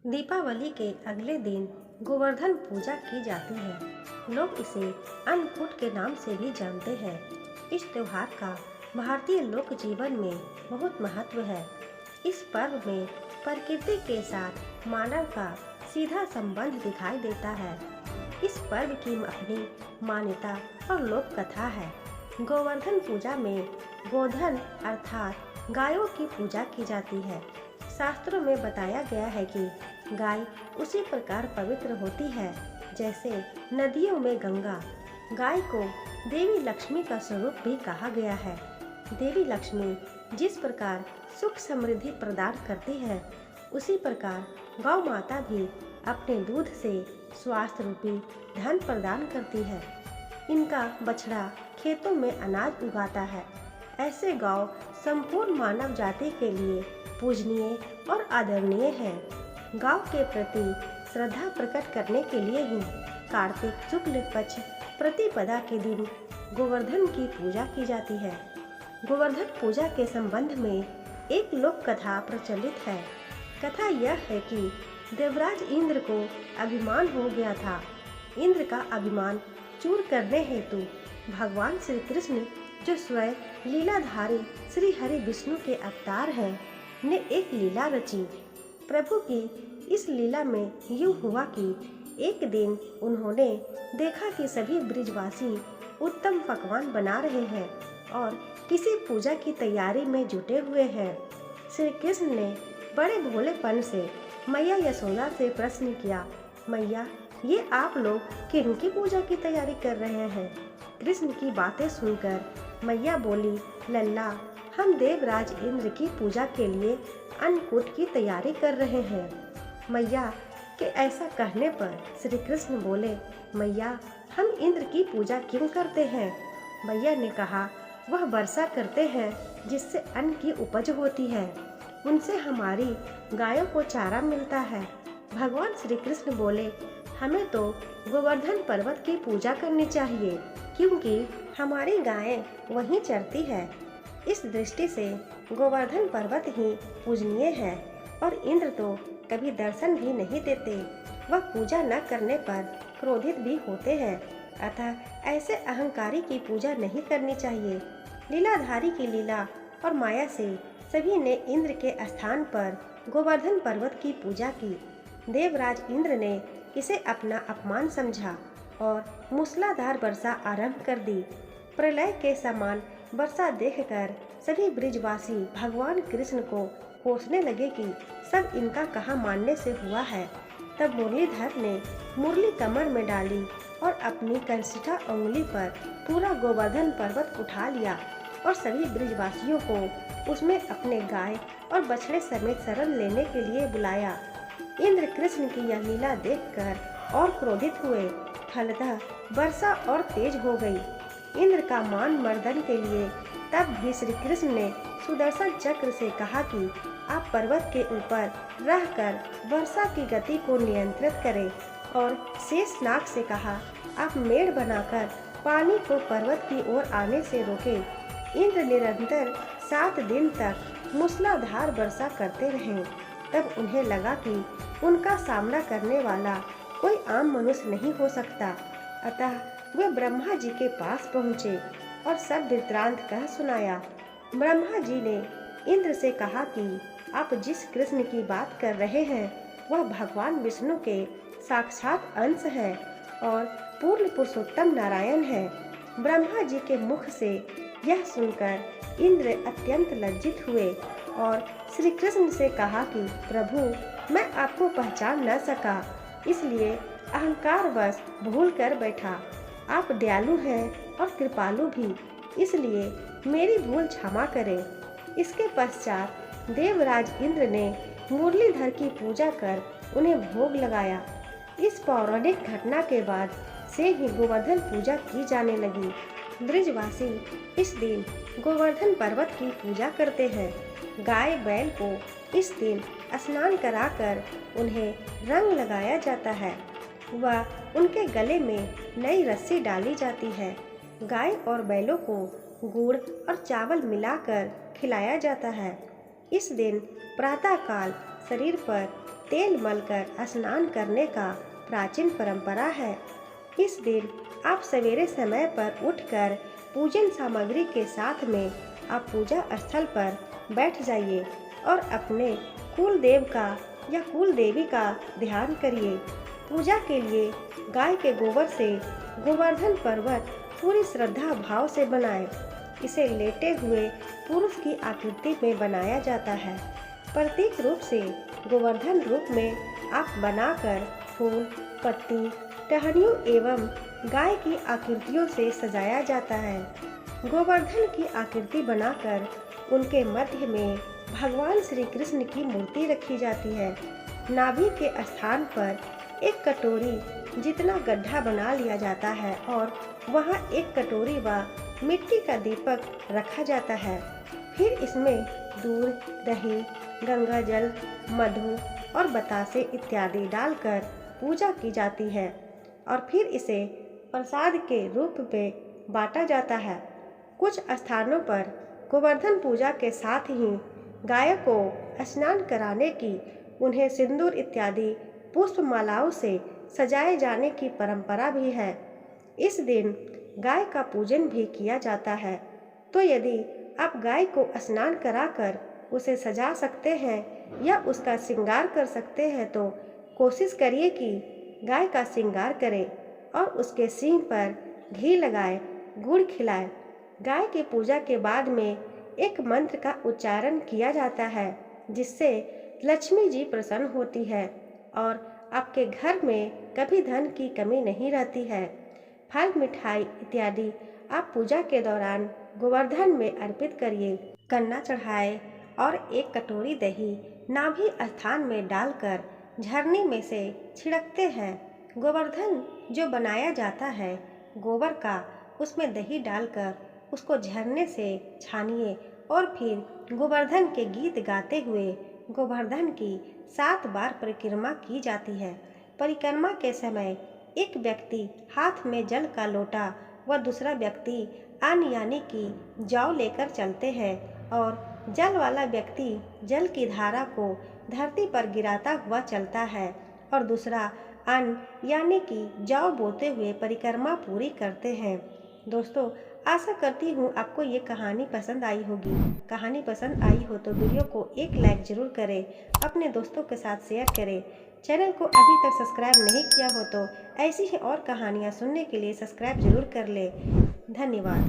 दीपावली के अगले दिन गोवर्धन पूजा की जाती है। लोग इसे अन्नकूट के नाम से भी जानते हैं। इस त्योहार का भारतीय लोक जीवन में बहुत महत्व है। इस पर्व में प्रकृति के साथ मानव का सीधा संबंध दिखाई देता है। इस पर्व की अपनी मान्यता और लोक कथा है। गोवर्धन पूजा में गोधन अर्थात गायों की पूजा की जाती है। शास्त्रों में बताया गया है कि गाय उसी प्रकार पवित्र होती है जैसे नदियों में गंगा। गाय को देवी लक्ष्मी का स्वरूप भी कहा गया है। देवी लक्ष्मी जिस प्रकार सुख समृद्धि प्रदान करती है, उसी प्रकार गौ माता भी अपने दूध से स्वास्थ्य रूपी धन प्रदान करती है। इनका बछड़ा खेतों में अनाज उगाता है। ऐसे गौ संपूर्ण मानव जाति के लिए पूजनीय और आदरणीय है। गौ के प्रति श्रद्धा प्रकट करने के लिए ही कार्तिक शुक्ल पक्ष प्रतिपदा के दिन गोवर्धन की पूजा की जाती है। गोवर्धन पूजा के संबंध में एक लोक कथा प्रचलित है। कथा यह है कि देवराज इंद्र को अभिमान हो गया था। इंद्र का अभिमान चूर करने हेतु भगवान श्री कृष्ण, जो स्वयं लीलाधारी श्री हरि विष्णु के अवतार हैं, ने एक लीला रची। प्रभु की इस लीला में यूँ हुआ कि एक दिन उन्होंने देखा कि सभी ब्रिजवासी उत्तम पकवान बना रहे हैं और किसी पूजा की तैयारी में जुटे हुए हैं। श्री कृष्ण ने बड़े भोलेपन से मैया यशोदा से प्रश्न किया, मैया, ये आप लोग किनकी पूजा की तैयारी कर रहे हैं? कृष्ण की बातें सुनकर मैया बोली, लल्ला, हम देवराज इंद्र की पूजा के लिए अन्नकूट की तैयारी कर रहे हैं। मैया के ऐसा कहने पर श्री कृष्ण बोले, मैया, हम इंद्र की पूजा क्यों करते हैं? मैया ने कहा, वह वर्षा करते हैं जिससे अन्न की उपज होती है। उनसे हमारी गायों को चारा मिलता है। भगवान श्री कृष्ण बोले, हमें तो गोवर्धन पर्वत की पूजा करनी चाहिए क्योंकि हमारी गायें वहीं चरती है। इस दृष्टि से गोवर्धन पर्वत ही पूजनीय है और इंद्र तो कभी दर्शन भी नहीं देते। वह पूजा न करने पर क्रोधित भी होते हैं। अतः ऐसे अहंकारी की पूजा नहीं करनी चाहिए। लीलाधारी की लीला और माया से सभी ने इंद्र के स्थान पर गोवर्धन पर्वत की पूजा की। देवराज इंद्र ने इसे अपना अपमान समझा और मूसलाधार वर्षा आरंभ कर दी। प्रलय के समान वर्षा देखकर सभी ब्रिजवासी भगवान कृष्ण को कोसने लगे कि सब इनका कहा मानने से हुआ है। तब मुरलीधर ने मुरली कमर में डाली और अपनी कंसिठा उंगली पर पूरा गोवर्धन पर्वत उठा लिया और सभी ब्रिजवासियों को उसमें अपने गाय और बछड़े समेत शरण लेने के लिए बुलाया। इंद्र कृष्ण की यह लीला देखकर और क्रोधित हुए। फलतः वर्षा और तेज हो गई। इंद्र का मान मर्दन के लिए तब भी श्री कृष्ण ने सुदर्शन चक्र से कहा कि आप पर्वत के ऊपर रहकर वर्षा की गति को नियंत्रित करें और शेषनाग से कहा, आप मेड़ बनाकर पानी को पर्वत की ओर आने से रोकें। इंद्र निरंतर 7 दिन तक मूसलाधार वर्षा करते रहे। तब उन्हें लगा कि उनका सामना करने वाला कोई आम मनुष्य नहीं हो सकता। अतः वे ब्रह्मा जी के पास पहुँचे और सब वृत्तांत कह सुनाया। ब्रह्मा जी ने इंद्र से कहा कि आप जिस कृष्ण की बात कर रहे हैं, वह भगवान विष्णु के साक्षात अंश है और पूर्ण पुरुषोत्तम नारायण है। ब्रह्मा जी के मुख से यह सुनकर इंद्र अत्यंत लज्जित हुए और श्री कृष्ण से कहा कि प्रभु, मैं आपको पहचान न सका, इसलिए अहंकारवश भूल कर बैठा। आप दयालु हैं और कृपालु भी, इसलिए मेरी भूल क्षमा करें। इसके पश्चात देवराज इंद्र ने मुरलीधर की पूजा कर उन्हें भोग लगाया। इस पौराणिक घटना के बाद से ही गोवर्धन पूजा की जाने लगी। ब्रिजवासी इस दिन गोवर्धन पर्वत की पूजा करते हैं। गाय बैल को इस दिन स्नान कराकर उन्हें रंग लगाया जाता है व उनके गले में नई रस्सी डाली जाती है। गाय और बैलों को गुड़ और चावल मिलाकर खिलाया जाता है। इस दिन प्रातःकाल शरीर पर तेल मलकर स्नान करने का प्राचीन परंपरा है। इस दिन आप सवेरे समय पर उठकर पूजन सामग्री के साथ में आप पूजा स्थल पर बैठ जाइए और अपने कुल देव का या कुल देवी का ध्यान करिए। पूजा के लिए गाय के गोबर से गोवर्धन पर्वत पूरी श्रद्धा भाव से बनाएं। इसे लेटे हुए पुरुष की आकृति में बनाया जाता है। प्रतीक रूप से गोवर्धन रूप में आप बनाकर फूल, पत्ती, टहनियों एवं गाय की आकृतियों से सजाया जाता है। गोवर्धन की आकृति बनाकर उनके मध्य में भगवान श्री कृष्ण की मूर्ति रखी जाती है। नाभि के स्थान पर एक कटोरी जितना गड्ढा बना लिया जाता है और वहाँ एक कटोरी व मिट्टी का दीपक रखा जाता है। फिर इसमें दूध, दही, गंगा जल, मधु और बतासे इत्यादि डालकर पूजा की जाती है और फिर इसे प्रसाद के रूप में बांटा जाता है। कुछ स्थानों पर गोवर्धन पूजा के साथ ही गाय को स्नान कराने की, उन्हें सिंदूर इत्यादि पुष्पमालाओं से सजाए जाने की परंपरा भी है। इस दिन गाय का पूजन भी किया जाता है। तो यदि आप गाय को स्नान कराकर उसे सजा सकते हैं या उसका श्रृंगार कर सकते हैं तो कोशिश करिए कि गाय का श्रृंगार करें और उसके सींग पर घी लगाए, गुड़ खिलाए। गाय की पूजा के बाद में एक मंत्र का उच्चारण किया जाता है जिससे लक्ष्मी जी प्रसन्न होती है और आपके घर में कभी धन की कमी नहीं रहती है। फल, मिठाई इत्यादि आप पूजा के दौरान गोवर्धन में अर्पित करिए। कन्ना चढ़ाए और एक कटोरी दही नाभि स्थान में डालकर झरने में से छिड़कते हैं। गोवर्धन जो बनाया जाता है गोबर का, उसमें दही डालकर उसको झरने से छानिए और फिर गोवर्धन के गीत गाते हुए गोवर्धन की 7 बार परिक्रमा की जाती है। परिक्रमा के समय एक व्यक्ति हाथ में जल का लोटा व दूसरा व्यक्ति अन्न यानी कि जौ लेकर चलते हैं और जल वाला व्यक्ति जल की धारा को धरती पर गिराता हुआ चलता है और दूसरा अन्न यानी कि जौ बोते हुए परिक्रमा पूरी करते हैं। दोस्तों, आशा करती हूँ आपको ये कहानी पसंद आई होगी। कहानी पसंद आई हो तो वीडियो को एक लाइक ज़रूर करें, अपने दोस्तों के साथ शेयर करें। चैनल को अभी तक सब्सक्राइब नहीं किया हो तो ऐसी ही और कहानियाँ सुनने के लिए सब्सक्राइब जरूर कर लें। धन्यवाद।